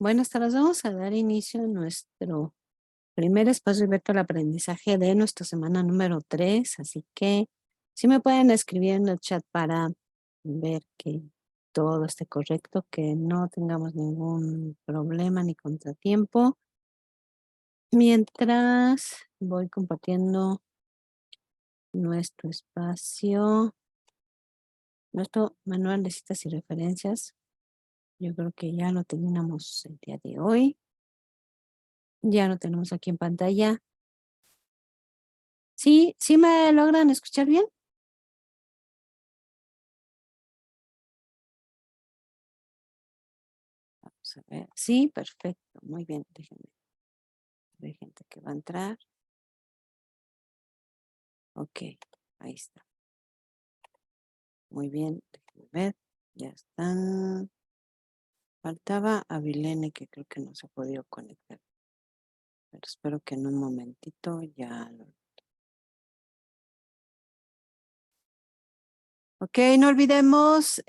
Buenas tardes, vamos a dar inicio a nuestro primer espacio abierto al aprendizaje de nuestra semana número 3, así que si me pueden escribir en el chat para ver que todo esté correcto, que no tengamos ningún problema ni contratiempo. Mientras voy compartiendo nuestro espacio, nuestro manual de citas y referencias, yo creo que ya lo terminamos el día de hoy. Ya lo tenemos aquí en pantalla. ¿Sí me logran escuchar bien? Vamos a ver. Sí, perfecto. Muy bien. Déjenme ver gente que va a entrar. Ok, ahí está. Muy bien. Déjenme ver. Ya están. Faltaba a Vilene, que creo que no se ha podido conectar. Pero espero que en un momentito ya lo... Ok, no olvidemos.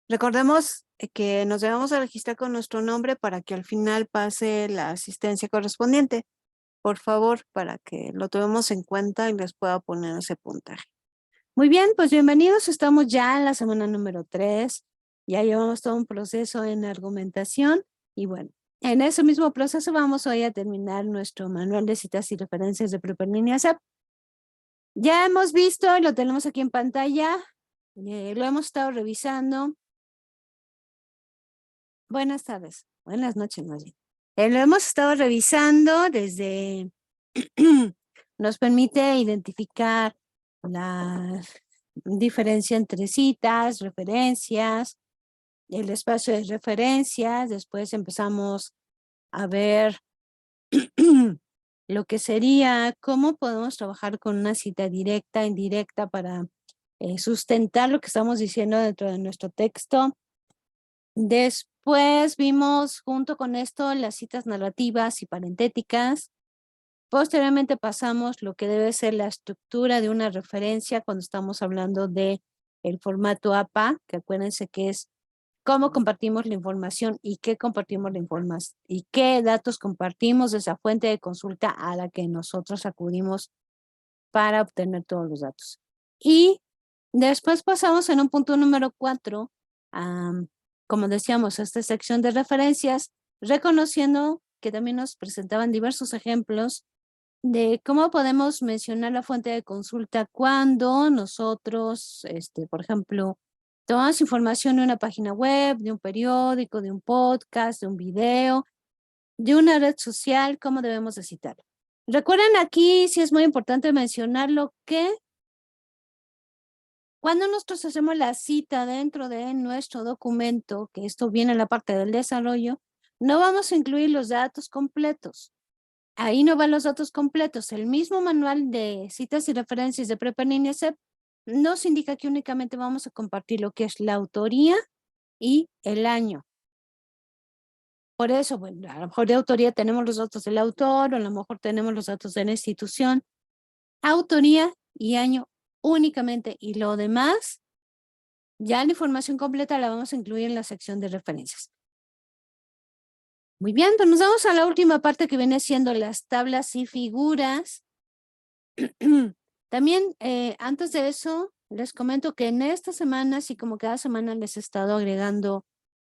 Recordemos que nos debemos a registrar con nuestro nombre para que al final pase la asistencia correspondiente. Por favor, para que lo tomemos en cuenta y les pueda poner ese puntaje. Muy bien, pues bienvenidos. Estamos ya en la semana número 3. Ya llevamos todo un proceso en argumentación y bueno, en ese mismo proceso vamos hoy a terminar nuestro manual de citas y referencias de Prepa en línea SAP. Ya hemos visto, lo tenemos aquí en pantalla, lo hemos estado revisando. Buenas tardes, buenas noches más bien. Lo hemos estado revisando desde, nos permite identificar la diferencia entre citas, referencias, el espacio de referencias, después empezamos a ver lo que sería cómo podemos trabajar con una cita directa, indirecta para sustentar lo que estamos diciendo dentro de nuestro texto. Después vimos junto con esto las citas narrativas y parentéticas. Posteriormente pasamos lo que debe ser la estructura de una referencia cuando estamos hablando de el formato APA, que acuérdense que es cómo compartimos la información y qué compartimos la información y qué datos compartimos de esa fuente de consulta a la que nosotros acudimos para obtener todos los datos. Y después pasamos en un punto número 4, como decíamos, esta sección de referencias, reconociendo que también nos presentaban diversos ejemplos de cómo podemos mencionar la fuente de consulta cuando nosotros, por ejemplo, tomamos información de una página web, de un periódico, de un podcast, de un video, de una red social, cómo debemos de citarlo. Recuerden aquí, sí es muy importante mencionarlo, que cuando nosotros hacemos la cita dentro de nuestro documento, que esto viene en la parte del desarrollo, no vamos a incluir los datos completos. Ahí no van los datos completos. El mismo manual de citas y referencias de Prepa en línea SEP nos indica que únicamente vamos a compartir lo que es la autoría y el año. Por eso, bueno, a lo mejor de autoría tenemos los datos del autor, o a lo mejor tenemos los datos de la institución. Autoría y año únicamente, y lo demás, ya la información completa la vamos a incluir en la sección de referencias. Muy bien, pues nos vamos a la última parte que viene siendo las tablas y figuras. También, antes de eso, les comento que en esta semana, así como cada semana les he estado agregando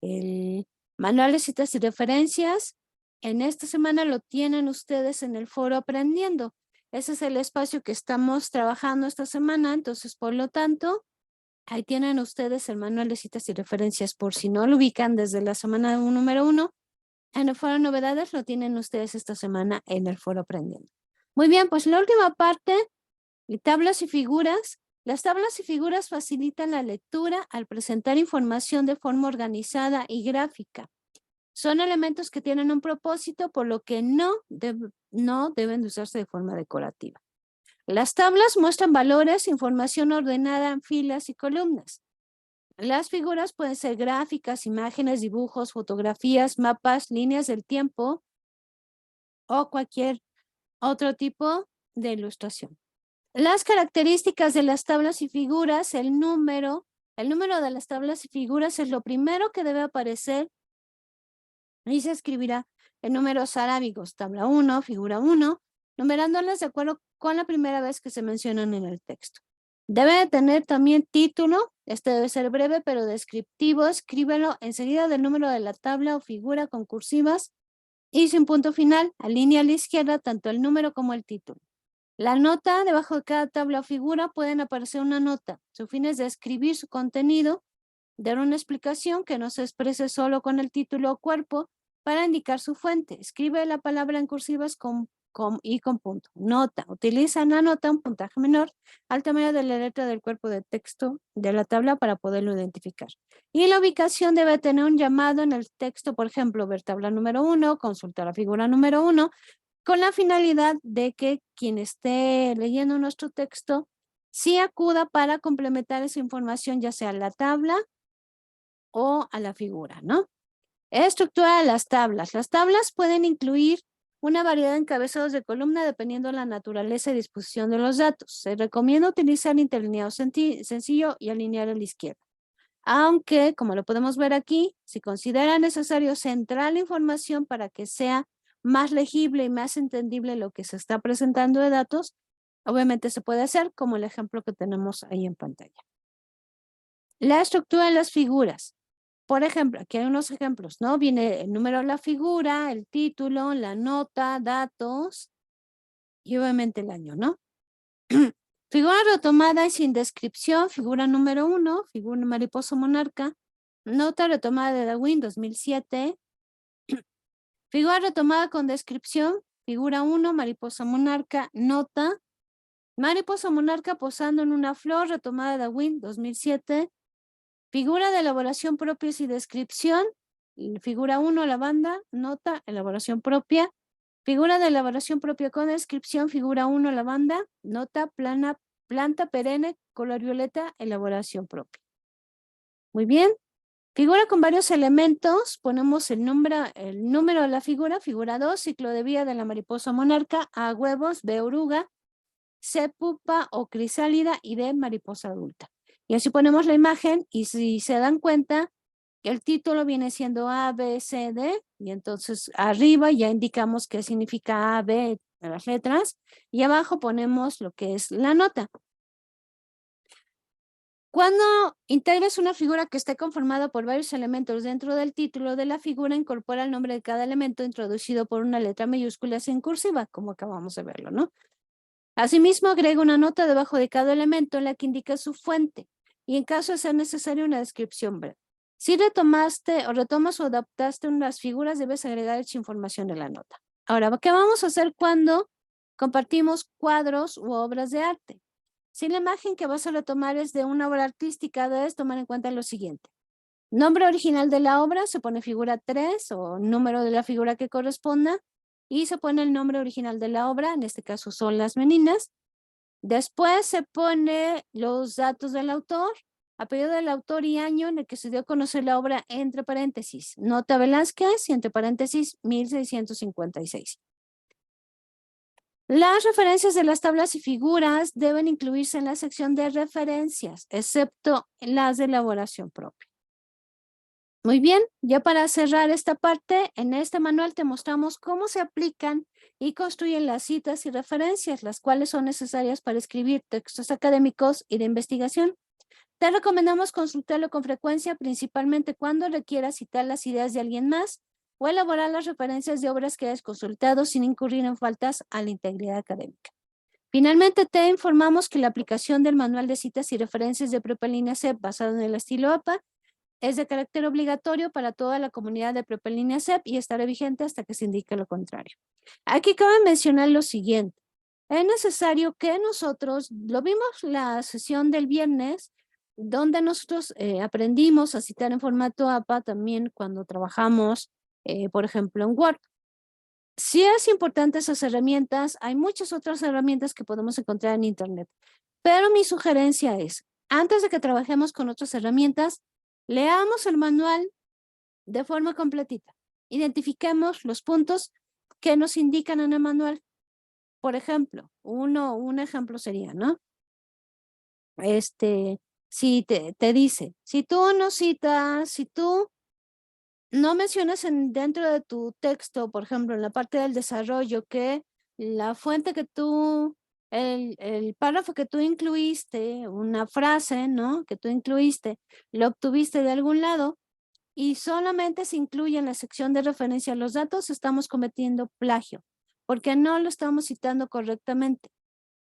el manual de citas y referencias. En esta semana lo tienen ustedes en el foro Aprendiendo. Ese es el espacio que estamos trabajando esta semana, entonces, por lo tanto, ahí tienen ustedes el manual de citas y referencias por si no lo ubican desde la semana número 1. En el foro Novedades lo tienen ustedes esta semana en el foro Aprendiendo. Muy bien, pues la última parte, tablas y figuras. Las tablas y figuras facilitan la lectura al presentar información de forma organizada y gráfica. Son elementos que tienen un propósito, por lo que no deben de usarse de forma decorativa. Las tablas muestran valores, información ordenada en filas y columnas. Las figuras pueden ser gráficas, imágenes, dibujos, fotografías, mapas, líneas del tiempo o cualquier otro tipo de ilustración. Las características de las tablas y figuras, el número de las tablas y figuras es lo primero que debe aparecer y se escribirá en números arábigos, tabla 1, figura 1, numerándolas de acuerdo con la primera vez que se mencionan en el texto. Debe de tener también título, este debe ser breve pero descriptivo, escríbelo enseguida del número de la tabla o figura con cursivas y sin punto final, alinea a la izquierda tanto el número como el título. La nota, debajo de cada tabla o figura pueden aparecer una nota. Su fin es describir su contenido, dar una explicación que no se exprese solo con el título o cuerpo para indicar su fuente. Escribe la palabra en cursivas con punto. Nota. Utiliza en la nota un puntaje menor al tamaño de la letra del cuerpo de texto de la tabla para poderlo identificar. Y la ubicación debe tener un llamado en el texto, por ejemplo, ver tabla número 1, consultar la figura número 1, con la finalidad de que quien esté leyendo nuestro texto sí acuda para complementar esa información, ya sea a la tabla o a la figura, ¿no? Estructura de las tablas. Las tablas pueden incluir una variedad de encabezados de columna dependiendo de la naturaleza y disposición de los datos. Se recomienda utilizar interlineado sencillo y alinear a la izquierda. Aunque, como lo podemos ver aquí, si considera necesario centrar la información para que sea más legible y más entendible lo que se está presentando de datos, obviamente se puede hacer como el ejemplo que tenemos ahí en pantalla. La estructura de las figuras. Por ejemplo, aquí hay unos ejemplos, ¿no? Viene el número de la figura, el título, la nota, datos y obviamente el año, ¿no? Figura retomada y sin descripción, figura número 1, figura mariposa monarca, nota retomada de Darwin 2007, figura retomada con descripción, figura 1, mariposa monarca, nota, mariposa monarca posando en una flor, retomada de Darwin 2007, figura de elaboración propia y descripción, figura 1, lavanda, nota, elaboración propia, figura de elaboración propia con descripción, figura 1, lavanda, nota, planta perenne, color violeta, elaboración propia. Muy bien. Figura con varios elementos, ponemos el número de la figura, figura 2, ciclo de vida de la mariposa monarca, A, huevos, B, oruga, C, pupa o crisálida y D, mariposa adulta. Y así ponemos la imagen y si se dan cuenta, el título viene siendo A, B, C, D y entonces arriba ya indicamos qué significa A, B, las letras y abajo ponemos lo que es la nota. Cuando integres una figura que esté conformada por varios elementos dentro del título de la figura, incorpora el nombre de cada elemento introducido por una letra mayúscula en cursiva, como acabamos de verlo, ¿no? Asimismo, agrega una nota debajo de cada elemento en la que indica su fuente y en caso de ser necesario una descripción breve. Si retomaste o retomas o adaptaste unas figuras, debes agregar esa información en la nota. Ahora, ¿qué vamos a hacer cuando compartimos cuadros u obras de arte? Si la imagen que vas a retomar es de una obra artística, debes tomar en cuenta lo siguiente. Nombre original de la obra, se pone figura 3 o número de la figura que corresponda y se pone el nombre original de la obra, en este caso son las meninas. Después se pone los datos del autor, apellido del autor y año en el que se dio a conocer la obra entre paréntesis. Nota Velázquez y entre paréntesis 1656. Las referencias de las tablas y figuras deben incluirse en la sección de referencias, excepto las de elaboración propia. Muy bien, ya para cerrar esta parte, en este manual te mostramos cómo se aplican y construyen las citas y referencias, las cuales son necesarias para escribir textos académicos y de investigación. Te recomendamos consultarlo con frecuencia, principalmente cuando requieras citar las ideas de alguien más o elaborar las referencias de obras que hayas consultado sin incurrir en faltas a la integridad académica. Finalmente, te informamos que la aplicación del manual de citas y referencias de Prepa en Línea CEP basado en el estilo APA es de carácter obligatorio para toda la comunidad de Prepa en Línea CEP y estará vigente hasta que se indique lo contrario. Aquí cabe mencionar lo siguiente. Es necesario que nosotros, lo vimos la sesión del viernes, donde nosotros aprendimos a citar en formato APA también cuando trabajamos, por ejemplo, en Word. Si es importante esas herramientas, hay muchas otras herramientas que podemos encontrar en Internet, pero mi sugerencia es, antes de que trabajemos con otras herramientas, leamos el manual de forma completita. Identifiquemos los puntos que nos indican en el manual Por ejemplo, un ejemplo sería, ¿no? Si te dice, si tú no citas, si tú no mencionas dentro de tu texto, por ejemplo, en la parte del desarrollo, que la fuente que tú, el párrafo que tú incluiste, una frase, ¿no? Que tú incluiste, lo obtuviste de algún lado y solamente se incluye en la sección de referencia a los datos, estamos cometiendo plagio, porque no lo estamos citando correctamente.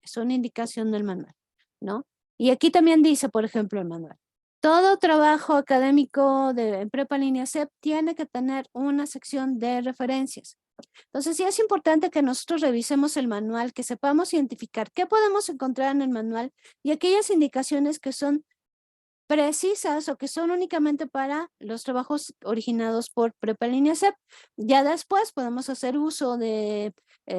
Es una indicación del manual, ¿no? Y aquí también dice, por ejemplo, el manual. Todo trabajo académico de prepa línea CEP tiene que tener una sección de referencias. Entonces, sí es importante que nosotros revisemos el manual, que sepamos identificar qué podemos encontrar en el manual y aquellas indicaciones que son precisas o que son únicamente para los trabajos originados por Prepa Línea CEP. Ya después podemos hacer uso de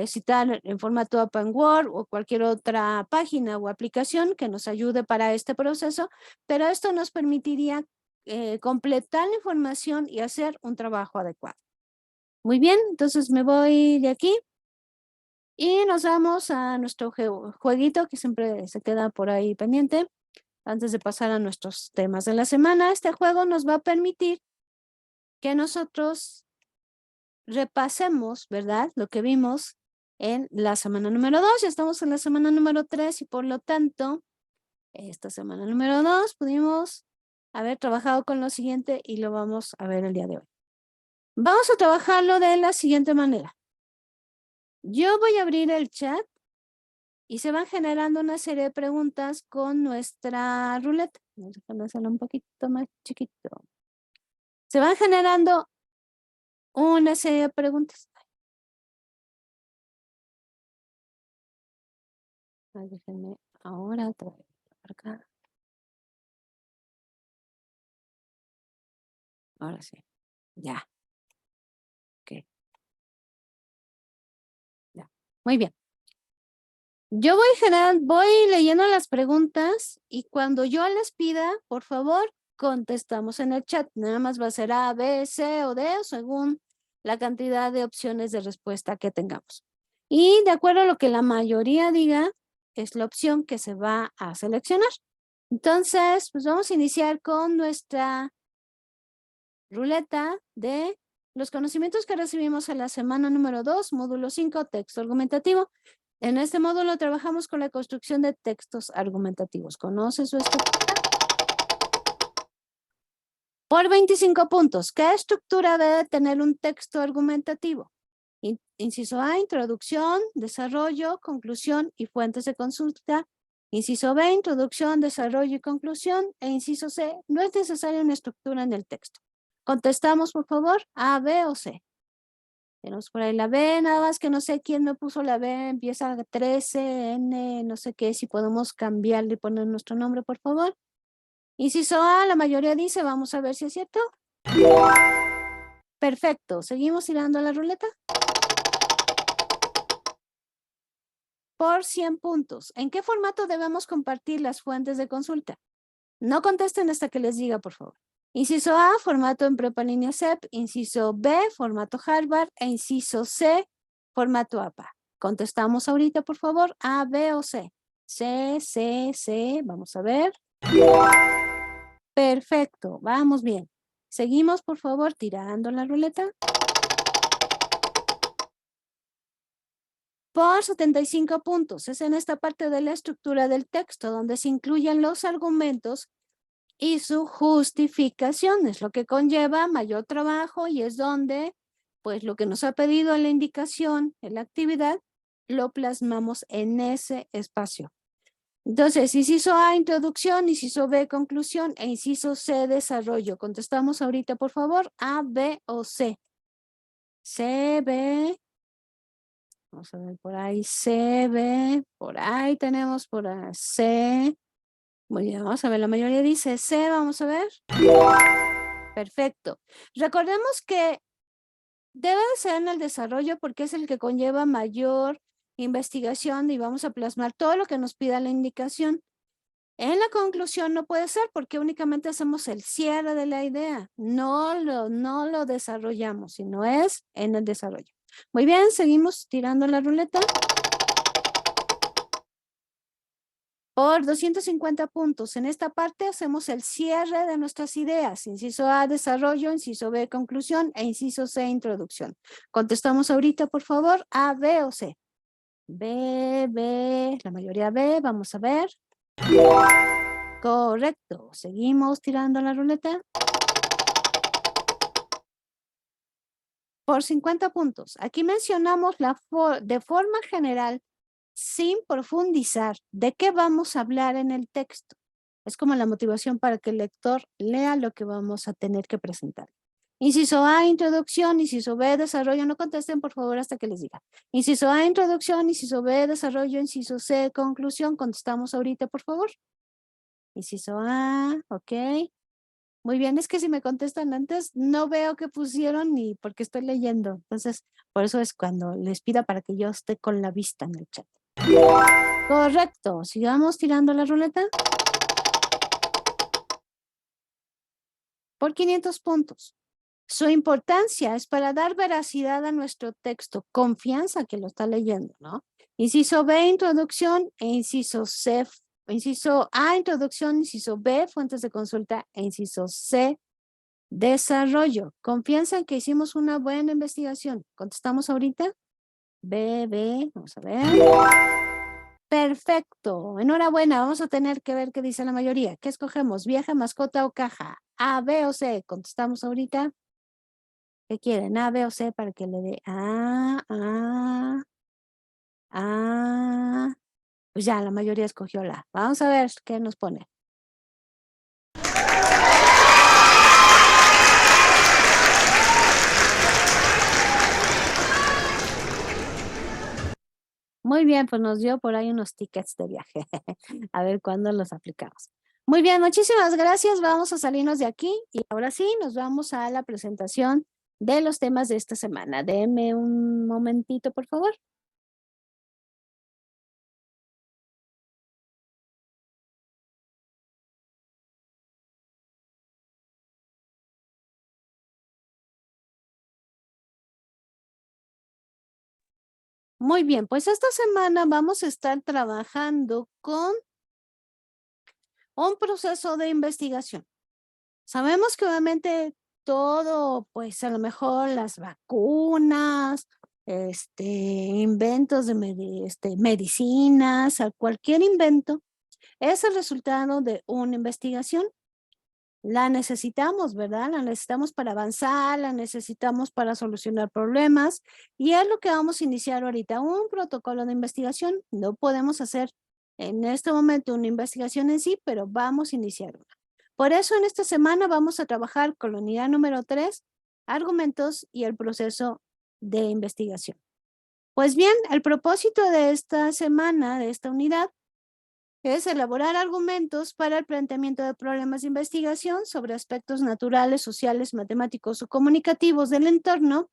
citar en formato Open Word o cualquier otra página o aplicación que nos ayude para este proceso, pero esto nos permitiría completar la información y hacer un trabajo adecuado. Muy bien, entonces me voy de aquí y nos vamos a nuestro jueguito que siempre se queda por ahí pendiente. Antes de pasar a nuestros temas de la semana, este juego nos va a permitir que nosotros repasemos, ¿verdad? Lo que vimos en la semana número 2. Ya estamos en la semana número 3 y por lo tanto, esta semana número 2 pudimos haber trabajado con lo siguiente y lo vamos a ver el día de hoy. Vamos a trabajarlo de la siguiente manera. Yo voy a abrir el chat y se van generando una serie de preguntas con nuestra ruleta. Vamos a hacerlo un poquito más chiquito. Se van generando una serie de preguntas. Déjenme ahora traer por acá. Ahora sí. Ya. Ok. Ya. Muy bien. Yo voy leyendo las preguntas y cuando yo les pida, por favor, contestamos en el chat. Nada más va a ser A, B, C o D según la cantidad de opciones de respuesta que tengamos. Y de acuerdo a lo que la mayoría diga, es la opción que se va a seleccionar. Entonces, pues vamos a iniciar con nuestra ruleta de los conocimientos que recibimos en la semana número 2, módulo 5, texto argumentativo. En este módulo trabajamos con la construcción de textos argumentativos. ¿Conoce su estructura? Por 25 puntos, ¿qué estructura debe tener un texto argumentativo? Inciso A, introducción, desarrollo, conclusión y fuentes de consulta. Inciso B, introducción, desarrollo y conclusión. E inciso C, no es necesaria una estructura en el texto. Contestamos, por favor, A, B o C. Tenemos por ahí la B, nada más que no sé quién me puso la B, empieza 13, N, no sé qué, si podemos cambiarle y poner nuestro nombre, por favor. Inciso A, la mayoría dice, vamos a ver si es cierto. Perfecto, seguimos tirando la ruleta. Por 100 puntos. ¿En qué formato debemos compartir las fuentes de consulta? No contesten hasta que les diga, por favor. Inciso A, formato en Prepa Línea CEP. Inciso B, formato Harvard. E inciso C, formato APA. Contestamos ahorita, por favor, A, B o C. C, C, C. Vamos a ver. Perfecto, vamos bien. Seguimos, por favor, tirando la ruleta. Por 75 puntos. Es en esta parte de la estructura del texto donde se incluyen los argumentos y su justificación. Es lo que conlleva mayor trabajo y es donde, pues, lo que nos ha pedido en la indicación, en la actividad, lo plasmamos en ese espacio. Entonces, inciso A, introducción, inciso B, conclusión, e inciso C, desarrollo. Contestamos ahorita, por favor, A, B o C. C, B. Vamos a ver por ahí, C, B. Por ahí tenemos por ahí, C. Muy bien, vamos a ver, la mayoría dice C, vamos a ver. Perfecto. Recordemos que debe de ser en el desarrollo porque es el que conlleva mayor investigación y vamos a plasmar todo lo que nos pida la indicación. En la conclusión no puede ser porque únicamente hacemos el cierre de la idea. No lo desarrollamos, sino es en el desarrollo. Muy bien, seguimos tirando la ruleta. por 250 puntos. En esta parte hacemos el cierre de nuestras ideas. Inciso A, desarrollo, inciso B, conclusión e inciso C, introducción. Contestamos ahorita, por favor, A, B o C. B, B, la mayoría B, vamos a ver. Correcto, seguimos tirando la ruleta. Por 50 puntos. Aquí mencionamos de forma general, sin profundizar, de qué vamos a hablar en el texto. Es como la motivación para que el lector lea lo que vamos a tener que presentar. Inciso A, introducción. Inciso B, desarrollo. No contesten, por favor, hasta que les diga. Inciso A, introducción. Inciso B, desarrollo. Inciso C, conclusión. Contestamos ahorita, por favor. Inciso A, ok. Muy bien, es que si me contestan antes, no veo qué pusieron ni porque estoy leyendo. Entonces, por eso es cuando les pida para que yo esté con la vista en el chat. Correcto. Sigamos tirando la ruleta. Por 500 puntos. Su importancia es para dar veracidad a nuestro texto, confianza que lo está leyendo, ¿no? Inciso B, introducción, e inciso C, inciso A, introducción, inciso B, fuentes de consulta, e inciso C, desarrollo. Confianza en que hicimos una buena investigación. ¿Contestamos ahorita? B, B, vamos a ver. Perfecto. Enhorabuena. Vamos a tener que ver qué dice la mayoría. ¿Qué escogemos? ¿Viaje, mascota o caja? A, B o C. ¿Contestamos ahorita? ¿Qué quieren? A, B o C para que le dé A. Pues ya, la mayoría escogió la. Vamos a ver qué nos pone. Muy bien, pues nos dio por ahí unos tickets de viaje. A ver cuándo los aplicamos. Muy bien, muchísimas gracias. Vamos a salirnos de aquí y ahora sí nos vamos a la presentación de los temas de esta semana. Denme un momentito, por favor. Muy bien, pues esta semana vamos a estar trabajando con un proceso de investigación. Sabemos que obviamente todo, pues a lo mejor las vacunas, inventos de medicinas, cualquier invento, es el resultado de una investigación. La necesitamos, ¿verdad? La necesitamos para avanzar, la necesitamos para solucionar problemas y es lo que vamos a iniciar ahorita, un protocolo de investigación. No podemos hacer en este momento una investigación en sí, pero vamos a iniciar una. Por eso en esta semana vamos a trabajar con la unidad número 3, argumentos y el proceso de investigación. Pues bien, el propósito de esta semana, de esta unidad, es elaborar argumentos para el planteamiento de problemas de investigación sobre aspectos naturales, sociales, matemáticos o comunicativos del entorno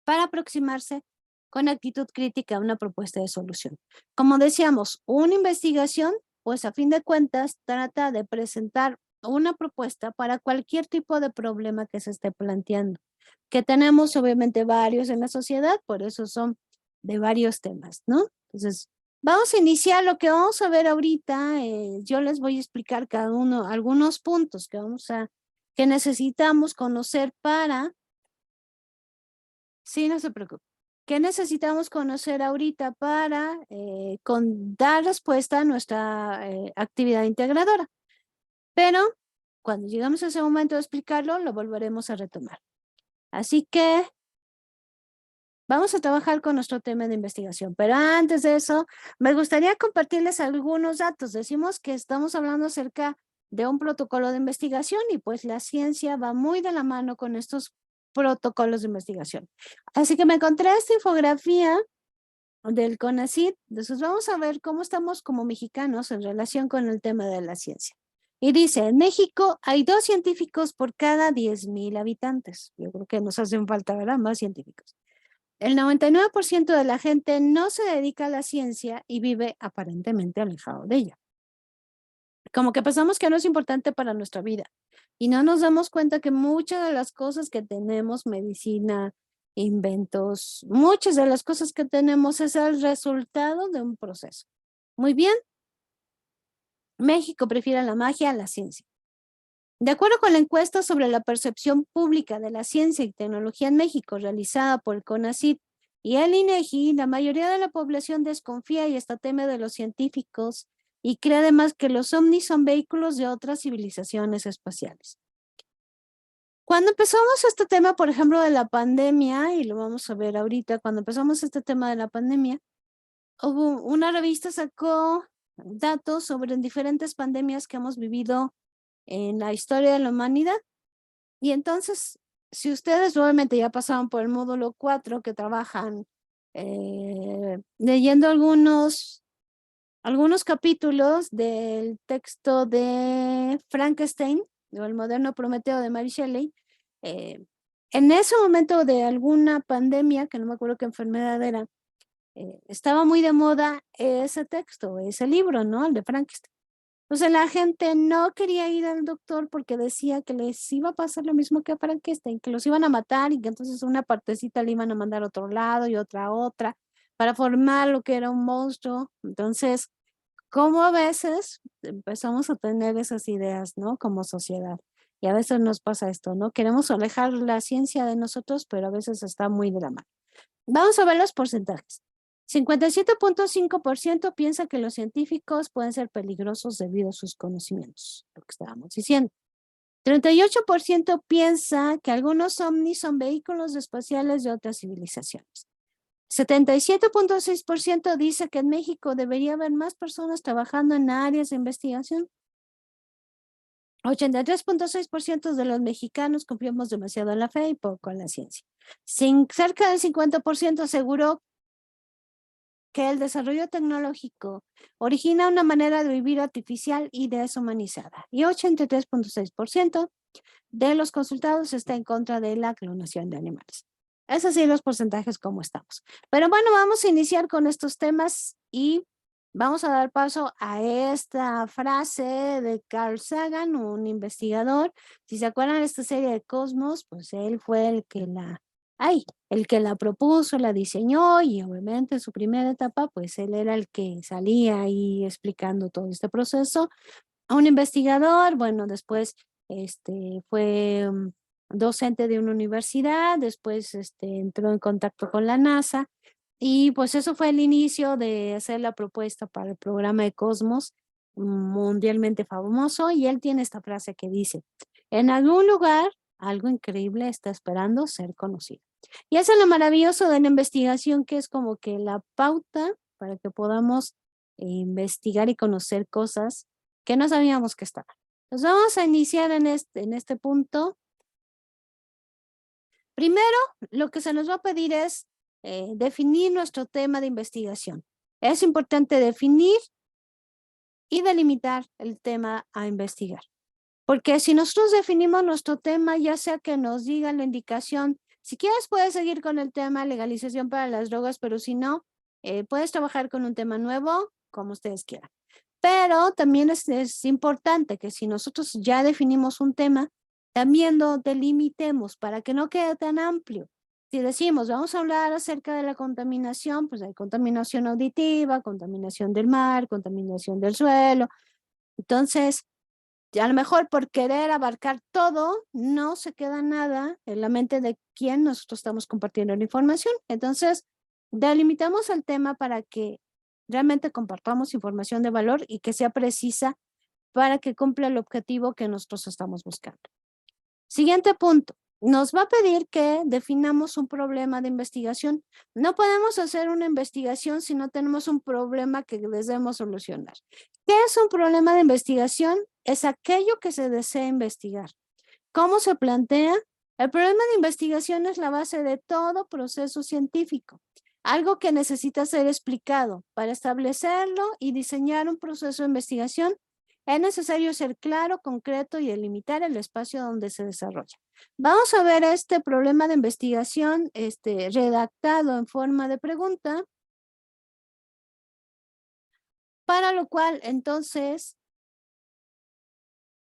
para aproximarse con actitud crítica a una propuesta de solución. Como decíamos, una investigación, pues a fin de cuentas, trata de presentar una propuesta para cualquier tipo de problema que se esté planteando, que tenemos obviamente varios en la sociedad, por eso son de varios temas, ¿no? Entonces, vamos a iniciar lo que vamos a ver ahorita. Yo les voy a explicar cada uno, algunos puntos que necesitamos conocer para, sí, no se preocupe, que necesitamos conocer ahorita para dar respuesta a nuestra actividad integradora. Pero cuando llegamos a ese momento de explicarlo, lo volveremos a retomar. Así que vamos a trabajar con nuestro tema de investigación, pero antes de eso, me gustaría compartirles algunos datos. Decimos que estamos hablando acerca de un protocolo de investigación y pues la ciencia va muy de la mano con estos protocolos de investigación. Así que me encontré esta infografía del CONACYT. Entonces vamos a ver cómo estamos como mexicanos en relación con el tema de la ciencia. Y dice, en México hay 2 científicos por cada 10,000 habitantes. Yo creo que nos hacen falta, ¿verdad? Más científicos. El 99% de la gente no se dedica a la ciencia y vive aparentemente alejado de ella. Como que pensamos que no es importante para nuestra vida y no nos damos cuenta que muchas de las cosas que tenemos, medicina, inventos, muchas de las cosas que tenemos es el resultado de un proceso. Muy bien. México prefiere la magia a la ciencia. De acuerdo con la encuesta sobre la percepción pública de la ciencia y tecnología en México realizada por el CONACYT y el INEGI, la mayoría de la población desconfía y hasta teme de los científicos y cree además que los ovnis son vehículos de otras civilizaciones espaciales. Cuando empezamos este tema, por ejemplo, de la pandemia, y lo vamos a ver ahorita, cuando empezamos este tema de la pandemia, una revista sacó datos sobre diferentes pandemias que hemos vivido en la historia de la humanidad. Y entonces, si ustedes nuevamente ya pasaron por el módulo 4 que trabajan leyendo algunos capítulos del texto de Frankenstein, o el moderno Prometeo de Mary Shelley, en ese momento de alguna pandemia, que no me acuerdo qué enfermedad era, estaba muy de moda ese texto, ese libro, ¿no? El de Frankenstein. Entonces la gente no quería ir al doctor porque decía que les iba a pasar lo mismo que a Frankenstein, que los iban a matar y que entonces una partecita le iban a mandar a otro lado y otra a otra para formar lo que era un monstruo. Entonces, como a veces empezamos a tener esas ideas, ¿no? Como sociedad. Y a veces nos pasa esto, ¿no? Queremos alejar la ciencia de nosotros, pero a veces está muy de la mano. Vamos a ver los porcentajes. 57.5% piensa que los científicos pueden ser peligrosos debido a sus conocimientos, lo que estábamos diciendo. 38% piensa que algunos ovnis son vehículos espaciales de otras civilizaciones. 77.6% dice que en México debería haber más personas trabajando en áreas de investigación. 83.6% de los mexicanos confiamos demasiado en la fe y poco en la ciencia. Cerca del 50% aseguró que el desarrollo tecnológico origina una manera de vivir artificial y deshumanizada. Y 83.6% de los consultados está en contra de la clonación de animales. Esos sí los porcentajes como estamos. Pero bueno, vamos a iniciar con estos temas y vamos a dar paso a esta frase de Carl Sagan, un investigador. Si se acuerdan de esta serie de Cosmos, pues él fue el que la propuso, la diseñó y obviamente en su primera etapa, pues él era el que salía ahí explicando todo este proceso. Un investigador, bueno, después fue docente de una universidad, después entró en contacto con la NASA y pues eso fue el inicio de hacer la propuesta para el programa de Cosmos, mundialmente famoso, y él tiene esta frase que dice: en algún lugar algo increíble está esperando ser conocido. Y eso es lo maravilloso de la investigación, que es como que la pauta para que podamos investigar y conocer cosas que no sabíamos que estaban. Entonces vamos a iniciar en este punto. Primero, lo que se nos va a pedir es definir nuestro tema de investigación. Es importante definir y delimitar el tema a investigar. Porque si nosotros definimos nuestro tema, ya sea que nos digan la indicación, si quieres puedes seguir con el tema legalización para las drogas, pero si no, puedes trabajar con un tema nuevo, como ustedes quieran. Pero también es importante que si nosotros ya definimos un tema, también lo delimitemos para que no quede tan amplio. Si decimos, vamos a hablar acerca de la contaminación, pues hay contaminación auditiva, contaminación del mar, contaminación del suelo. Entonces, a lo mejor por querer abarcar todo, no se queda nada en la mente de quién nosotros estamos compartiendo la información. Entonces, delimitamos el tema para que realmente compartamos información de valor y que sea precisa para que cumpla el objetivo que nosotros estamos buscando. Siguiente punto. Nos va a pedir que definamos un problema de investigación. No podemos hacer una investigación si no tenemos un problema que debemos solucionar. ¿Qué es un problema de investigación? Es aquello que se desea investigar. ¿Cómo se plantea? El problema de investigación es la base de todo proceso científico. Algo que necesita ser explicado. Para establecerlo y diseñar un proceso de investigación, es necesario ser claro, concreto y delimitar el espacio donde se desarrolla. Vamos a ver este problema de investigación redactado en forma de pregunta, para lo cual entonces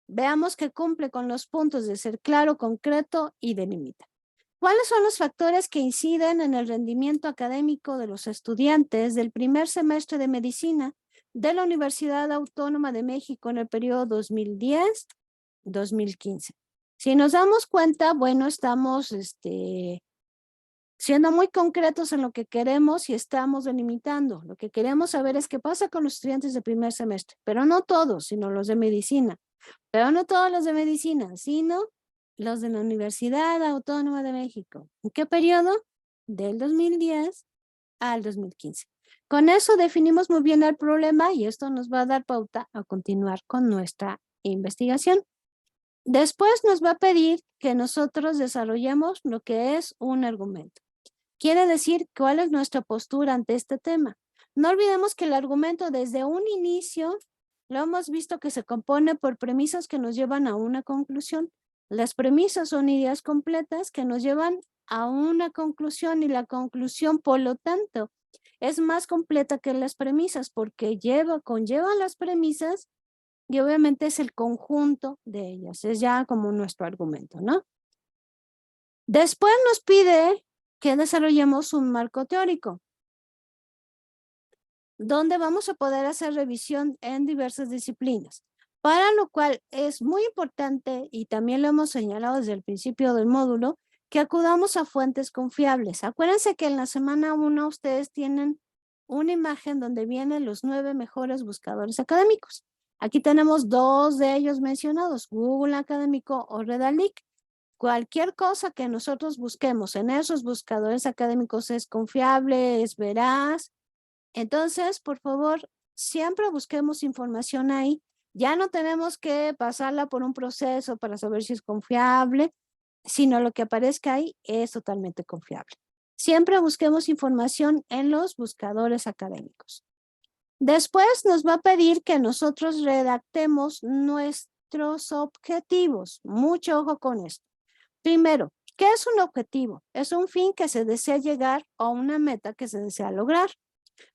veamos que cumple con los puntos de ser claro, concreto y delimitar. ¿Cuáles son los factores que inciden en el rendimiento académico de los estudiantes del primer semestre de medicina de la Universidad Autónoma de México en el periodo 2010-2015. Si nos damos cuenta, bueno, estamos siendo muy concretos en lo que queremos y estamos delimitando. Lo que queremos saber es qué pasa con los estudiantes de primer semestre, pero no todos, sino los de medicina. Pero no todos los de medicina, sino los de la Universidad Autónoma de México. ¿En qué periodo? Del 2010 al 2015. Con eso definimos muy bien el problema y esto nos va a dar pauta a continuar con nuestra investigación. Después nos va a pedir que nosotros desarrollemos lo que es un argumento. Quiere decir cuál es nuestra postura ante este tema. No olvidemos que el argumento desde un inicio lo hemos visto que se compone por premisas que nos llevan a una conclusión. Las premisas son ideas completas que nos llevan a una conclusión y la conclusión, por lo tanto, es más completa que las premisas porque conlleva las premisas y obviamente es el conjunto de ellas. Es ya como nuestro argumento, ¿no? Después nos pide que desarrollemos un marco teórico, donde vamos a poder hacer revisión en diversas disciplinas, para lo cual es muy importante, y también lo hemos señalado desde el principio del módulo, que acudamos a fuentes confiables. Acuérdense que en la semana 1 ustedes tienen una imagen donde vienen los 9 mejores buscadores académicos. Aquí tenemos 2 de ellos mencionados, Google Académico o Redalytics. Cualquier cosa que nosotros busquemos en esos buscadores académicos es confiable, es veraz. Entonces, por favor, siempre busquemos información ahí. Ya no tenemos que pasarla por un proceso para saber si es confiable, sino lo que aparezca ahí es totalmente confiable. Siempre busquemos información en los buscadores académicos. Después nos va a pedir que nosotros redactemos nuestros objetivos. Mucho ojo con esto. Primero, ¿qué es un objetivo? Es un fin que se desea llegar o una meta que se desea lograr.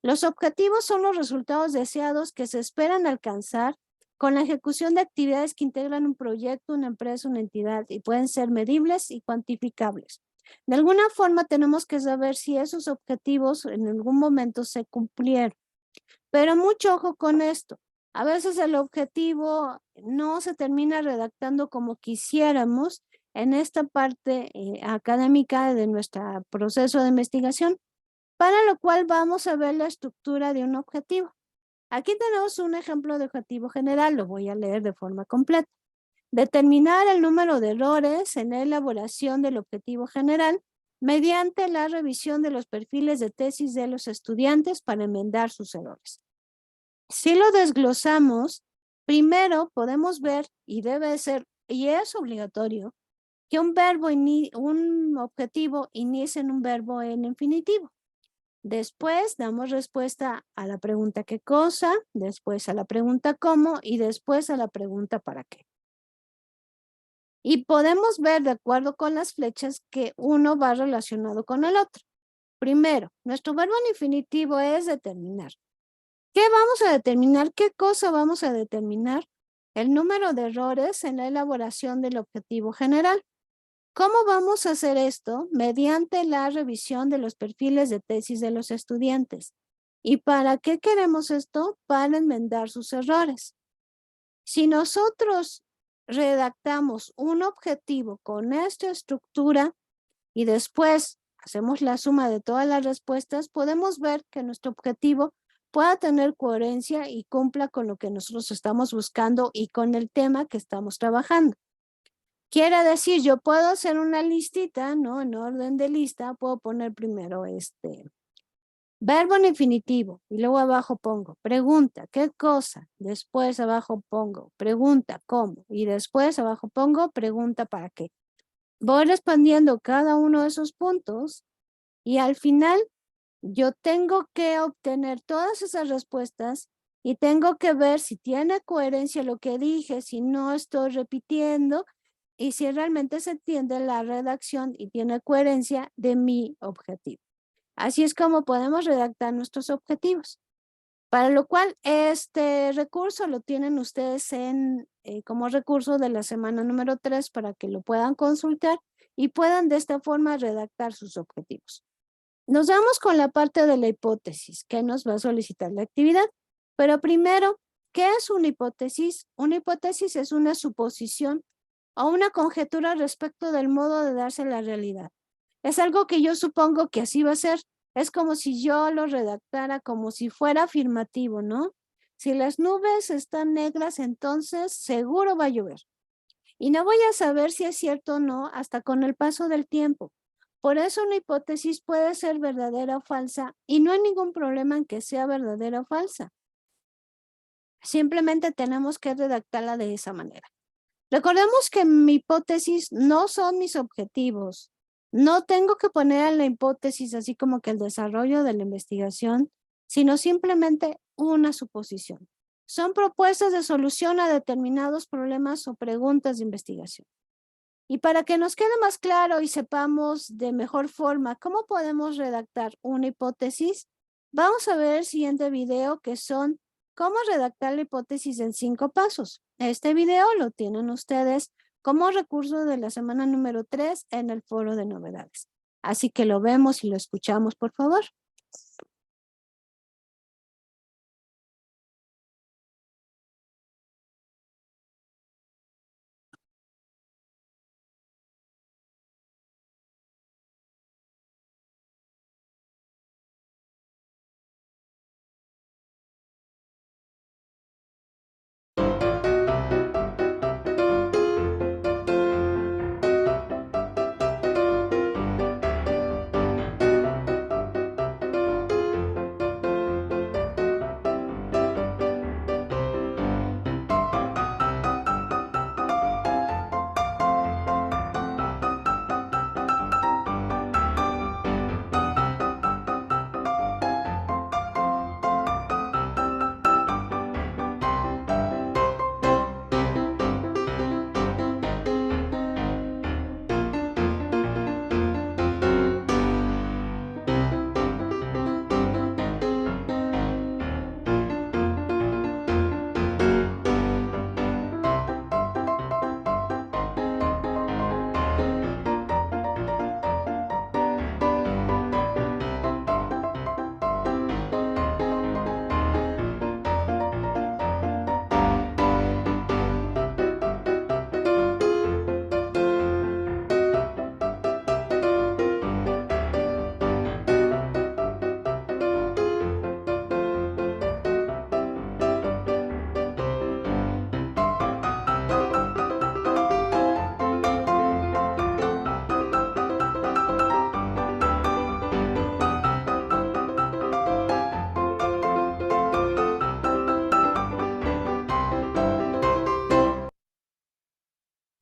Los objetivos son los resultados deseados que se esperan alcanzar con la ejecución de actividades que integran un proyecto, una empresa, una entidad y pueden ser medibles y cuantificables. De alguna forma tenemos que saber si esos objetivos en algún momento se cumplieron. Pero mucho ojo con esto. A veces el objetivo no se termina redactando como quisiéramos en esta parte académica de nuestro proceso de investigación, para lo cual vamos a ver la estructura de un objetivo. Aquí tenemos un ejemplo de objetivo general, lo voy a leer de forma completa. Determinar el número de errores en la elaboración del objetivo general mediante la revisión de los perfiles de tesis de los estudiantes para enmendar sus errores. Si lo desglosamos, primero podemos ver, y debe ser, y es obligatorio, que un objetivo inicie en un verbo en infinitivo. Después damos respuesta a la pregunta ¿qué cosa? Después a la pregunta ¿cómo? Y después a la pregunta ¿para qué? Y podemos ver de acuerdo con las flechas que uno va relacionado con el otro. Primero, nuestro verbo en infinitivo es determinar. ¿Qué vamos a determinar? ¿Qué cosa vamos a determinar? El número de errores en la elaboración del objetivo general. ¿Cómo vamos a hacer esto? Mediante la revisión de los perfiles de tesis de los estudiantes. ¿Y para qué queremos esto? Para enmendar sus errores. Si nosotros redactamos un objetivo con esta estructura y después hacemos la suma de todas las respuestas, podemos ver que nuestro objetivo pueda tener coherencia y cumpla con lo que nosotros estamos buscando y con el tema que estamos trabajando. Quiere decir, yo puedo hacer una listita, ¿no? En orden de lista, puedo poner primero verbo en infinitivo y luego abajo pongo pregunta, ¿qué cosa? Después abajo pongo pregunta, ¿cómo? Y después abajo pongo pregunta, ¿para qué? Voy respondiendo cada uno de esos puntos y al final yo tengo que obtener todas esas respuestas y tengo que ver si tiene coherencia lo que dije, si no estoy repitiendo y si realmente se entiende la redacción y tiene coherencia de mi objetivo. Así es como podemos redactar nuestros objetivos. Para lo cual este recurso lo tienen ustedes como recurso de la semana número 3 para que lo puedan consultar y puedan de esta forma redactar sus objetivos. Nos vamos con la parte de la hipótesis que nos va a solicitar la actividad. Pero primero, ¿qué es una hipótesis? Una hipótesis es una suposición o una conjetura respecto del modo de darse la realidad. Es algo que yo supongo que así va a ser. Es como si yo lo redactara como si fuera afirmativo, ¿no? Si las nubes están negras, entonces seguro va a llover. Y no voy a saber si es cierto o no hasta con el paso del tiempo. Por eso una hipótesis puede ser verdadera o falsa y no hay ningún problema en que sea verdadera o falsa. Simplemente tenemos que redactarla de esa manera. Recordemos que mi hipótesis no son mis objetivos. No tengo que poner en la hipótesis así como que el desarrollo de la investigación, sino simplemente una suposición. Son propuestas de solución a determinados problemas o preguntas de investigación. Y para que nos quede más claro y sepamos de mejor forma cómo podemos redactar una hipótesis, vamos a ver el siguiente video que son cómo redactar la hipótesis en 5 pasos. Este video lo tienen ustedes como recurso de la semana número 3 en el foro de novedades. Así que lo vemos y lo escuchamos, por favor.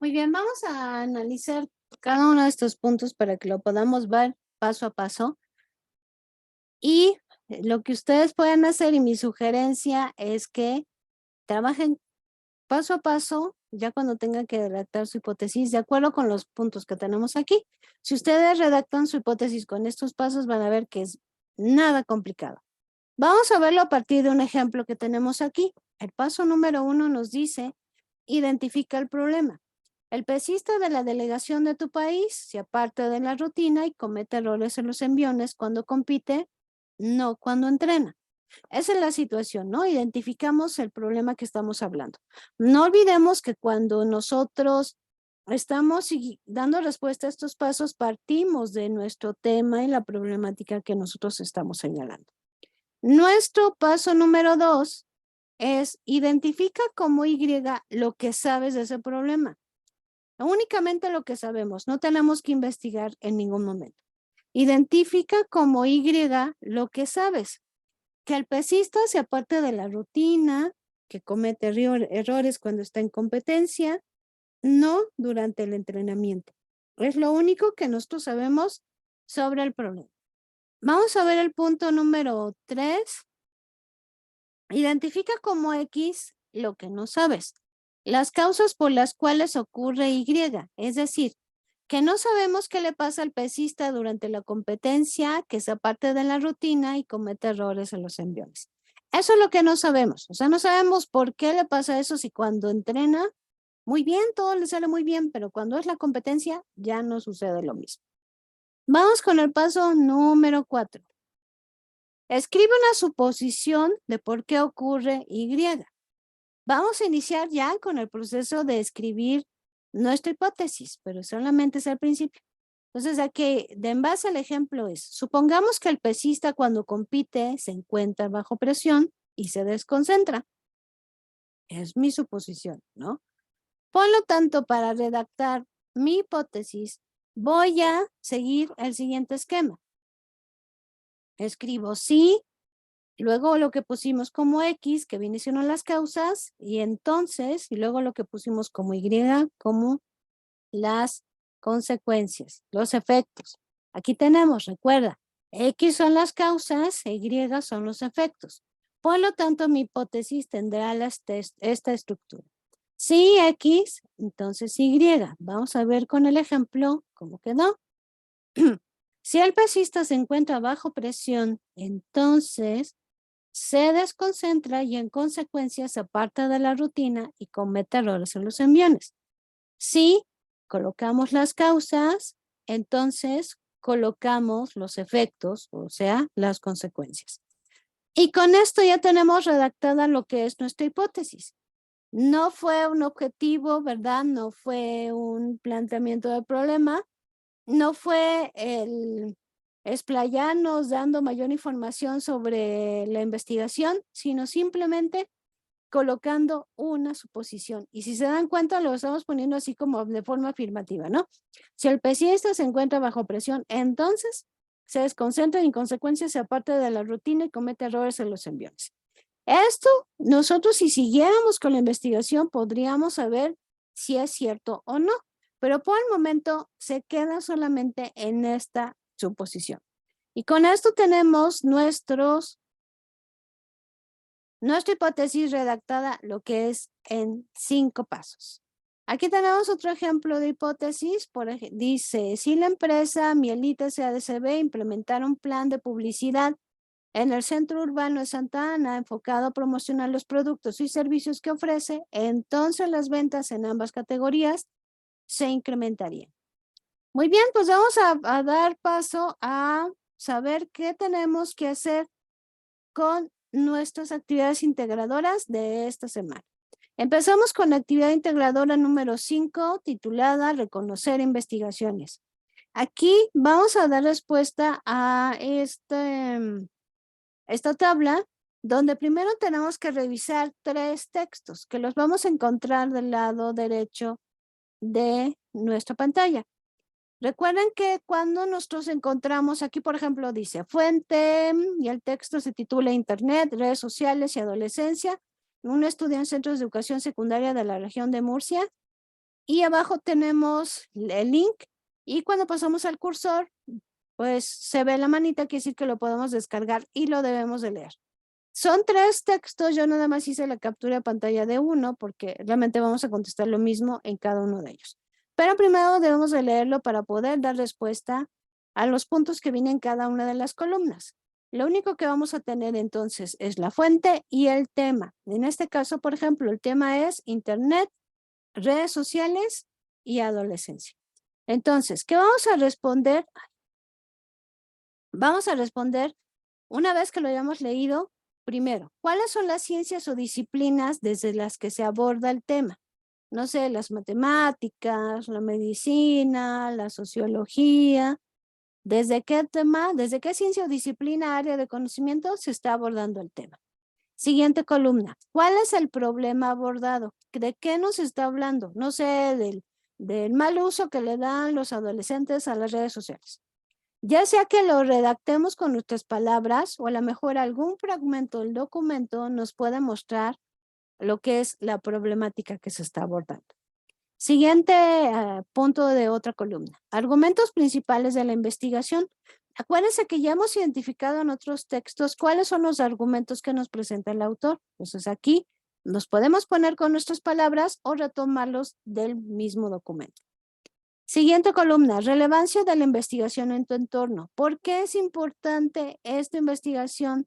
Muy bien, vamos a analizar cada uno de estos puntos para que lo podamos ver paso a paso. Y lo que ustedes pueden hacer y mi sugerencia es que trabajen paso a paso, ya cuando tengan que redactar su hipótesis, de acuerdo con los puntos que tenemos aquí. Si ustedes redactan su hipótesis con estos pasos, van a ver que es nada complicado. Vamos a verlo a partir de un ejemplo que tenemos aquí. El paso número 1 nos dice, identifica el problema. El pesista de la delegación de tu país se aparta de la rutina y comete errores en los enviones cuando compite, no cuando entrena. Esa es la situación, ¿no? Identificamos el problema que estamos hablando. No olvidemos que cuando nosotros estamos dando respuesta a estos pasos, partimos de nuestro tema y la problemática que nosotros estamos señalando. Nuestro paso número 2 es identifica como Y lo que sabes de ese problema. Únicamente lo que sabemos, no tenemos que investigar en ningún momento. Identifica como Y lo que sabes. Que el pesista se aparte de la rutina, que comete errores cuando está en competencia, no durante el entrenamiento. Es lo único que nosotros sabemos sobre el problema. Vamos a ver el punto número 3. Identifica como X lo que no sabes. Las causas por las cuales ocurre Y, es decir, que no sabemos qué le pasa al pesista durante la competencia, que se aparte de la rutina y comete errores en los enviones. Eso es lo que no sabemos. O sea, no sabemos por qué le pasa eso si cuando entrena, muy bien, todo le sale muy bien, pero cuando es la competencia, ya no sucede lo mismo. Vamos con el paso número 4. Escribe una suposición de por qué ocurre Y. Vamos a iniciar ya con el proceso de escribir nuestra hipótesis, pero solamente es al principio. Entonces, aquí, en base al ejemplo es, supongamos que el pesista cuando compite se encuentra bajo presión y se desconcentra. Es mi suposición, ¿no? Por lo tanto, para redactar mi hipótesis, voy a seguir el siguiente esquema. Escribo sí, luego lo que pusimos como X, que viene siendo las causas, y entonces, y luego lo que pusimos como Y, como las consecuencias, los efectos. Aquí tenemos, recuerda, X son las causas e Y son los efectos. Por lo tanto, mi hipótesis tendrá esta estructura. Si X, entonces Y. Vamos a ver con el ejemplo cómo quedó. Si el pesista se encuentra bajo presión, entonces se desconcentra y en consecuencia se aparta de la rutina y comete errores en los enviones. Si colocamos las causas, entonces colocamos los efectos, o sea, las consecuencias. Y con esto ya tenemos redactada lo que es nuestra hipótesis. No fue un objetivo, ¿verdad? No fue un planteamiento de problema. No fue el explayarnos dando mayor información sobre la investigación, sino simplemente colocando una suposición. Y si se dan cuenta, lo estamos poniendo así como de forma afirmativa, ¿no? Si el pesista se encuentra bajo presión, entonces se desconcentra y en consecuencia se aparta de la rutina y comete errores en los enviones. Esto, nosotros si siguiéramos con la investigación, podríamos saber si es cierto o no, pero por el momento se queda solamente en esta suposición. Y con esto tenemos nuestra hipótesis redactada, lo que es en 5 pasos. Aquí tenemos otro ejemplo de hipótesis. Dice, si la empresa Mielita SADCB implementara un plan de publicidad en el centro urbano de Santa Ana enfocado a promocionar los productos y servicios que ofrece, entonces las ventas en ambas categorías se incrementarían. Muy bien, pues vamos a dar paso a saber qué tenemos que hacer con nuestras actividades integradoras de esta semana. Empezamos con la actividad integradora número 5, titulada Reconocer investigaciones. Aquí vamos a dar respuesta a esta tabla, donde primero tenemos que revisar 3 textos, que los vamos a encontrar del lado derecho de nuestra pantalla. Recuerden que cuando nosotros encontramos, aquí por ejemplo dice fuente y el texto se titula Internet, redes sociales y adolescencia, un estudio en centros de educación secundaria de la región de Murcia, y abajo tenemos el link y cuando pasamos al cursor, pues se ve la manita, quiere decir que lo podemos descargar y lo debemos de leer. Son 3 textos, yo nada más hice la captura de pantalla de uno porque realmente vamos a contestar lo mismo en cada uno de ellos. Pero primero debemos de leerlo para poder dar respuesta a los puntos que vienen en cada una de las columnas. Lo único que vamos a tener entonces es la fuente y el tema. En este caso, por ejemplo, el tema es Internet, redes sociales y adolescencia. Entonces, ¿qué vamos a responder? Vamos a responder una vez que lo hayamos leído. Primero, ¿cuáles son las ciencias o disciplinas desde las que se aborda el tema? No sé, las matemáticas, la medicina, la sociología. ¿Desde qué tema, desde qué ciencia o disciplina, área de conocimiento se está abordando el tema? Siguiente columna. ¿Cuál es el problema abordado? ¿De qué nos está hablando? No sé, del mal uso que le dan los adolescentes a las redes sociales. Ya sea que lo redactemos con nuestras palabras o a lo mejor algún fragmento del documento nos puede mostrar lo que es la problemática que se está abordando. Siguiente punto de otra columna. Argumentos principales de la investigación. Acuérdense que ya hemos identificado en otros textos cuáles son los argumentos que nos presenta el autor. Entonces aquí nos podemos poner con nuestras palabras o retomarlos del mismo documento. Siguiente columna, relevancia de la investigación en tu entorno. ¿Por qué es importante esta investigación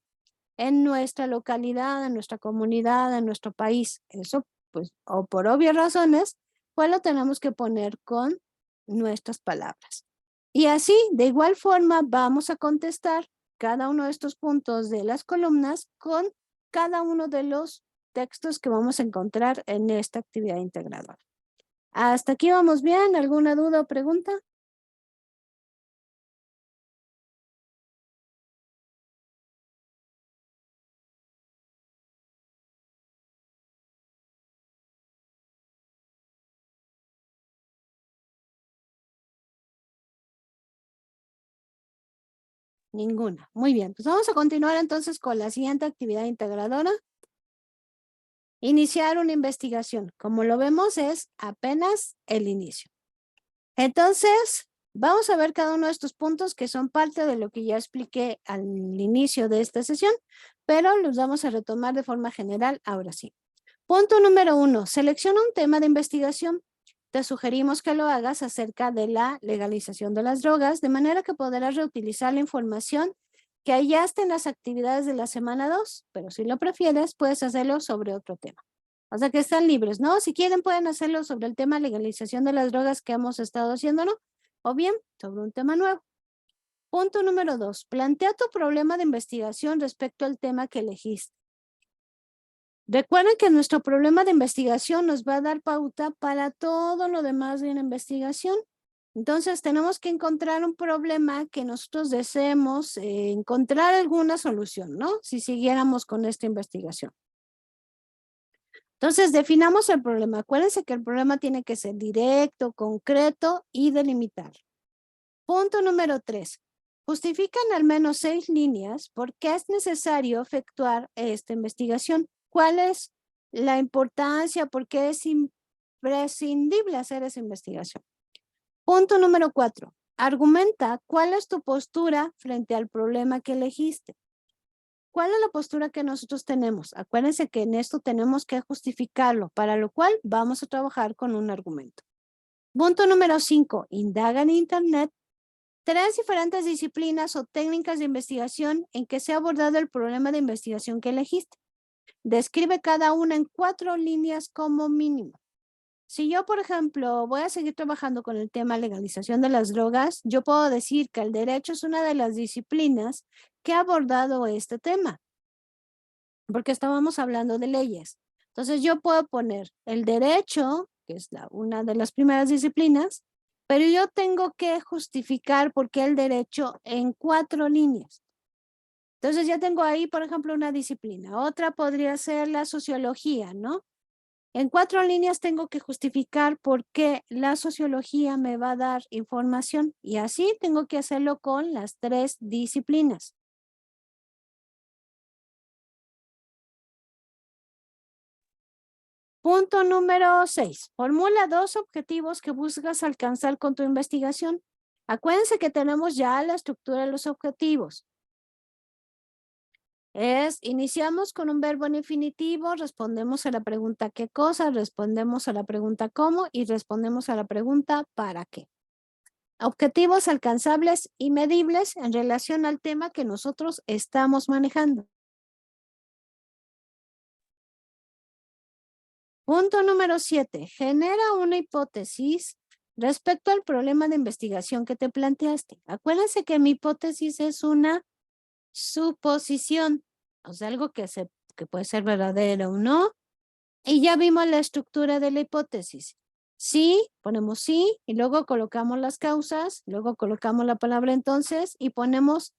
en nuestra localidad, en nuestra comunidad, en nuestro país? Eso, pues, o por obvias razones, pues lo tenemos que poner con nuestras palabras. Y así, de igual forma, vamos a contestar cada uno de estos puntos de las columnas con cada uno de los textos que vamos a encontrar en esta actividad integradora. ¿Hasta aquí vamos bien? ¿Alguna duda o pregunta? Ninguna. Muy bien, pues vamos a continuar entonces con la siguiente actividad integradora. Iniciar una investigación. Como lo vemos, es apenas el inicio. Entonces, vamos a ver cada uno de estos puntos que son parte de lo que ya expliqué al inicio de esta sesión, pero los vamos a retomar de forma general ahora sí. Punto número 1. Selecciona un tema de investigación. Te sugerimos que lo hagas acerca de la legalización de las drogas, de manera que podrás reutilizar la información que hallaste en las actividades de la semana 2, pero si lo prefieres, puedes hacerlo sobre otro tema. O sea que están libres, ¿no? Si quieren, pueden hacerlo sobre el tema legalización de las drogas que hemos estado haciendo, ¿no? O bien, sobre un tema nuevo. Punto número 2. Plantea tu problema de investigación respecto al tema que elegiste. Recuerden que nuestro problema de investigación nos va a dar pauta para todo lo demás de una investigación. Entonces tenemos que encontrar un problema que nosotros deseemos encontrar alguna solución, ¿no? Si siguiéramos con esta investigación. Entonces definamos el problema. Acuérdense que el problema tiene que ser directo, concreto y delimitar. Punto número 3. Justifican al menos 6 líneas por qué es necesario efectuar esta investigación. ¿Cuál es la importancia? ¿Por qué es imprescindible hacer esa investigación? Punto número 4. Argumenta cuál es tu postura frente al problema que elegiste. ¿Cuál es la postura que nosotros tenemos? Acuérdense que en esto tenemos que justificarlo, para lo cual vamos a trabajar con un argumento. Punto número 5. Indaga en Internet 3 diferentes disciplinas o técnicas de investigación en que se ha abordado el problema de investigación que elegiste. Describe cada una en 4 líneas como mínimo. Si yo, por ejemplo, voy a seguir trabajando con el tema legalización de las drogas, yo puedo decir que el derecho es una de las disciplinas que ha abordado este tema, porque estábamos hablando de leyes. Entonces yo puedo poner el derecho, que es una de las primeras disciplinas, pero yo tengo que justificar por qué el derecho en 4 líneas. Entonces ya tengo ahí, por ejemplo, una disciplina. Otra podría ser la sociología, ¿no? En 4 líneas tengo que justificar por qué la sociología me va a dar información y así tengo que hacerlo con las 3 disciplinas. Punto número 6. Formula 2 objetivos que buscas alcanzar con tu investigación. Acuérdense que tenemos ya la estructura de los objetivos. Iniciamos con un verbo en infinitivo, respondemos a la pregunta ¿qué cosa? Respondemos a la pregunta ¿cómo? Y respondemos a la pregunta ¿para qué? Objetivos alcanzables y medibles en relación al tema que nosotros estamos manejando. Punto número 7. Genera una hipótesis respecto al problema de investigación que te planteaste. Acuérdense que mi hipótesis es una suposición, o sea, algo que puede ser verdadero o no. Y ya vimos la estructura de la hipótesis. Sí, ponemos sí, y luego colocamos las causas, luego colocamos la palabra entonces y ponemos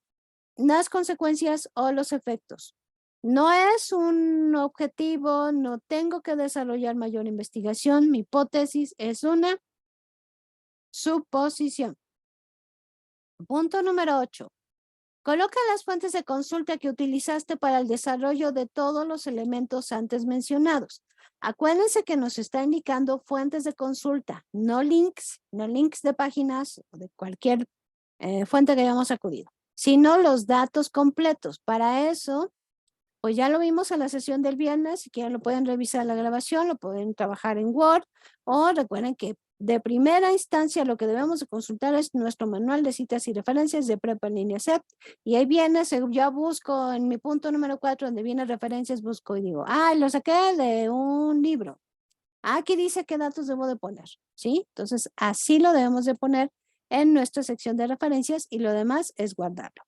las consecuencias o los efectos. No es un objetivo, no tengo que desarrollar mayor investigación, mi hipótesis es una suposición. Punto número 8. Coloca las fuentes de consulta que utilizaste para el desarrollo de todos los elementos antes mencionados. Acuérdense que nos está indicando fuentes de consulta, no links de páginas o de cualquier fuente que hayamos acudido, sino los datos completos. Para eso, pues ya lo vimos en la sesión del viernes, si quieren lo pueden revisar la grabación, lo pueden trabajar en Word, o recuerden que de primera instancia lo que debemos de consultar es nuestro manual de citas y referencias de Prepa en línea CEP, y ahí viene, yo busco en mi punto número 4, donde viene referencias, busco y digo, lo saqué de un libro. Aquí dice qué datos debo de poner, ¿sí? Entonces, así lo debemos de poner en nuestra sección de referencias y lo demás es guardarlo.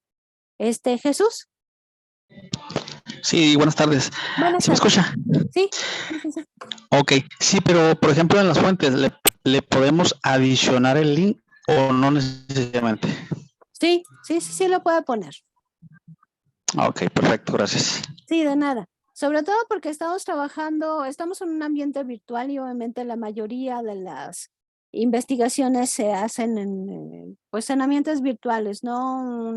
Jesús. Sí, buenas tardes. Buenas ¿Sí me tardes. escucha? Sí, sí, sí. Ok, sí, pero por ejemplo en las fuentes, ¿le podemos adicionar el link o no necesariamente? Sí, lo puede poner. Ok, perfecto, gracias. Sí, de nada. Sobre todo porque estamos en un ambiente virtual y obviamente la mayoría de las investigaciones se hacen pues en ambientes virtuales, no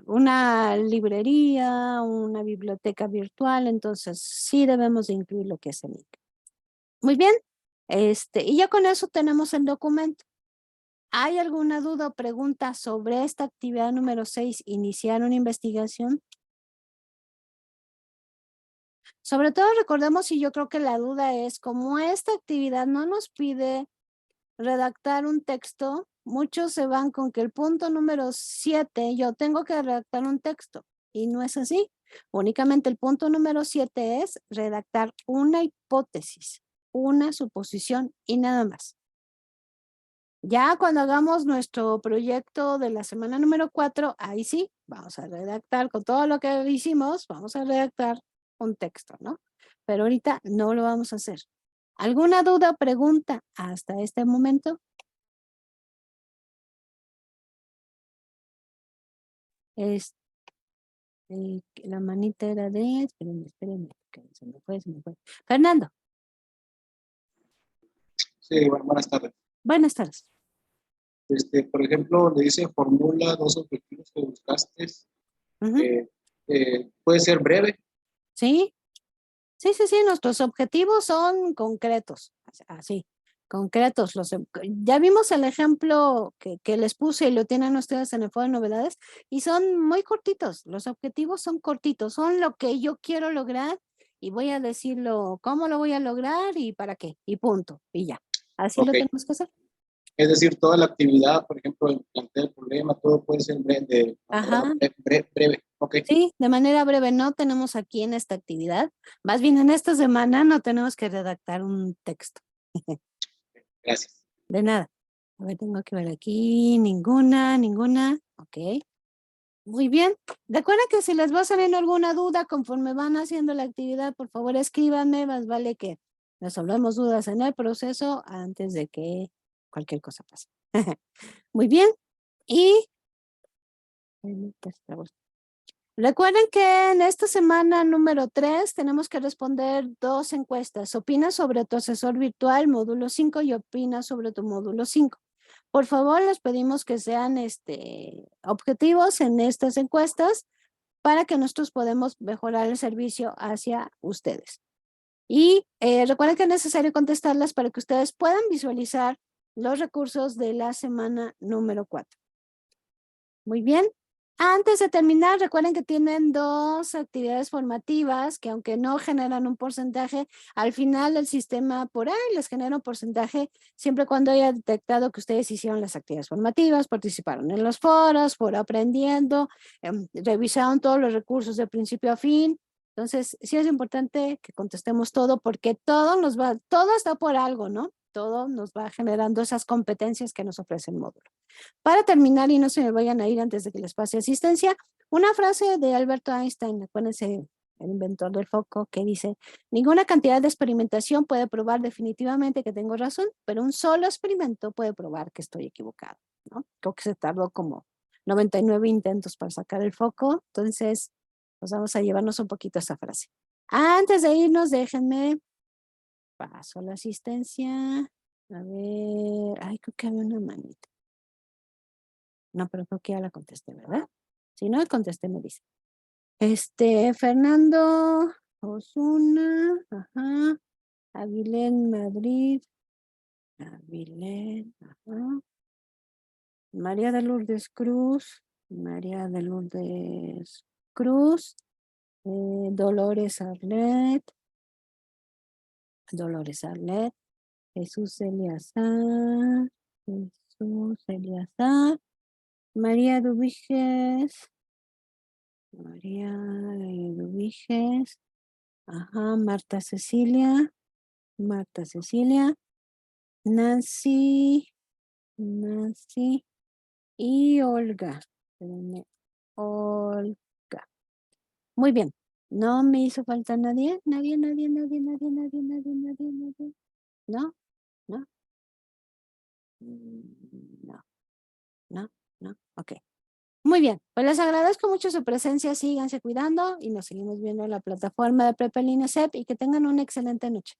una librería, una biblioteca virtual, entonces sí debemos de incluir lo que es el link. Muy bien, y ya con eso tenemos el documento. ¿Hay alguna duda o pregunta sobre esta actividad número 6, iniciar una investigación? Sobre todo recordemos, y yo creo que la duda es, como esta actividad no nos pide redactar un texto, muchos se van con que el punto número 7, yo tengo que redactar un texto, y no es así. Únicamente el punto número 7 es redactar una hipótesis, una suposición y nada más. Ya cuando hagamos nuestro proyecto de la semana número 4, ahí sí, vamos a redactar con todo lo que hicimos, vamos a redactar un texto, ¿no? Pero ahorita no lo vamos a hacer. ¿Alguna duda o pregunta hasta este momento? La manita era de... Espérenme, que se me fue. Fernando. Sí, bueno, buenas tardes. Buenas tardes. Por ejemplo, le dice formula 2 objetivos que buscaste. Puede ser breve. Sí, nuestros objetivos son concretos, así, concretos. Ya vimos el ejemplo que les puse y lo tienen ustedes en el foro de novedades y son muy cortitos, los objetivos son cortitos, son lo que yo quiero lograr y voy a decirlo cómo lo voy a lograr y para qué, y punto, y ya. Así lo tenemos que hacer. Es decir, toda la actividad, por ejemplo, el plantear el problema, todo puede ser breve. Okay. Sí, de manera breve. No tenemos aquí en esta actividad, más bien en esta semana no tenemos que redactar un texto. Gracias. De nada. A ver, tengo que ver aquí. Ninguna. Ok. Muy bien. Recuerda que si les va saliendo alguna duda conforme van haciendo la actividad, por favor escríbanme. Más vale que resolvemos dudas en el proceso antes de que cualquier cosa pase. Muy bien. Y recuerden que en esta semana número 3 tenemos que responder 2 encuestas. Opina sobre tu asesor virtual módulo 5 y opina sobre tu módulo 5. Por favor, les pedimos que sean objetivos en estas encuestas para que nosotros podamos mejorar el servicio hacia ustedes. Y recuerden que es necesario contestarlas para que ustedes puedan visualizar los recursos de la semana número 4. Muy bien. Antes de terminar, recuerden que tienen 2 actividades formativas que aunque no generan un porcentaje, al final el sistema por ahí les genera un porcentaje siempre cuando haya detectado que ustedes hicieron las actividades formativas, participaron en los foros, fueron aprendiendo, revisaron todos los recursos de principio a fin. Entonces, sí es importante que contestemos todo porque todo está por algo, ¿no? Todo nos va generando esas competencias que nos ofrece el módulo. Para terminar, y no se me vayan a ir antes de que les pase asistencia, una frase de Alberto Einstein, acuérdense, el inventor del foco, que dice, ninguna cantidad de experimentación puede probar definitivamente que tengo razón, pero un solo experimento puede probar que estoy equivocado, ¿no? Creo que se tardó como 99 intentos para sacar el foco, entonces, pues vamos a llevarnos un poquito a esa frase. Antes de irnos, déjenme, paso la asistencia, a ver, ay, creo que había una manita. No, pero creo que ya la contesté, ¿verdad? Si no, contesté, me dice. Fernando Osuna, ajá. Avilén Madrid. Avilén, ajá. María de Lourdes Cruz. María de Lourdes Cruz. Dolores Arlet. Dolores Arlet. Jesús Eliazar. Jesús Eliazar. María Dubiges. María Eduviges, ajá, Marta Cecilia, Nancy y Olga. Olga. Muy bien. No me hizo falta nadie. Nadie. ¿No? ¿No? No. Ok. Muy bien. Pues les agradezco mucho su presencia. Síganse cuidando y nos seguimos viendo en la plataforma de Prepa en Línea CEP y que tengan una excelente noche.